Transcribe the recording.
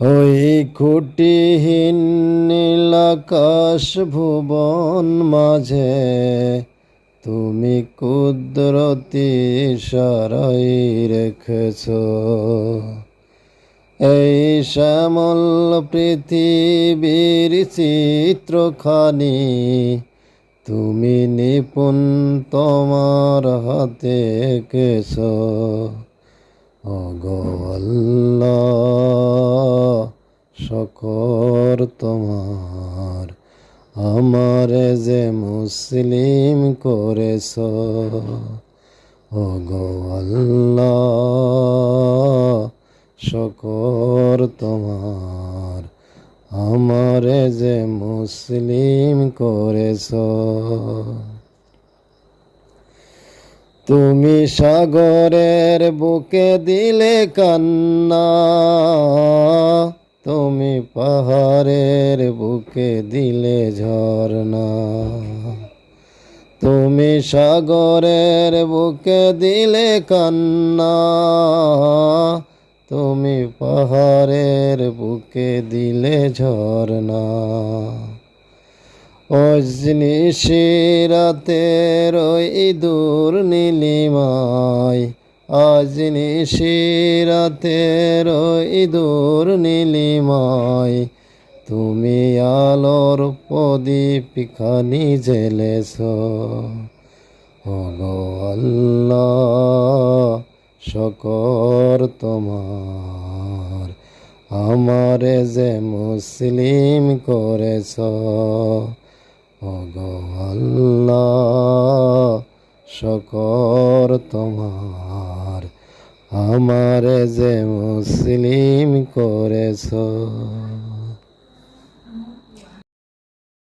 ওই খুঁটিহীন নীল আকাশ ভুবন মাঝে তুমি কুদরতি ইশারায় রেখেছ এই শ্যামল পৃথিবীর চিত্রখানি তুমি নিপুণ তোমার হাতে এঁকেছ। ওগো আল্লাহ, শকর তোমার, আমারে যে মুসলিম করেছ। ওগো আল্লাহ, শকর তোমার, আমারে যে মুসলিম করেছ। তুমি সাগরের বুকে দিলে কান্না, তুমি পাহাড়ের বুকে দিলে ঝরনা। তুমি সাগরের বুকে দিলে কান্না, তুমি পাহাড়ের বুকে দিলে ঝরনা। অজনিশিরাতের ওই দূর নীলিমায়, অজনিশিরাতের ওই দূর নীলিমায় তুমি আলোর প্রদীপখানি জ্বেলেছ। ওগো আল্লাহ, শকর তোমার, আমারে যে মুসলিম করেছ। ওগো আল্লাহ, শকর তোমার, আমারে যে মুসলিম করেছ।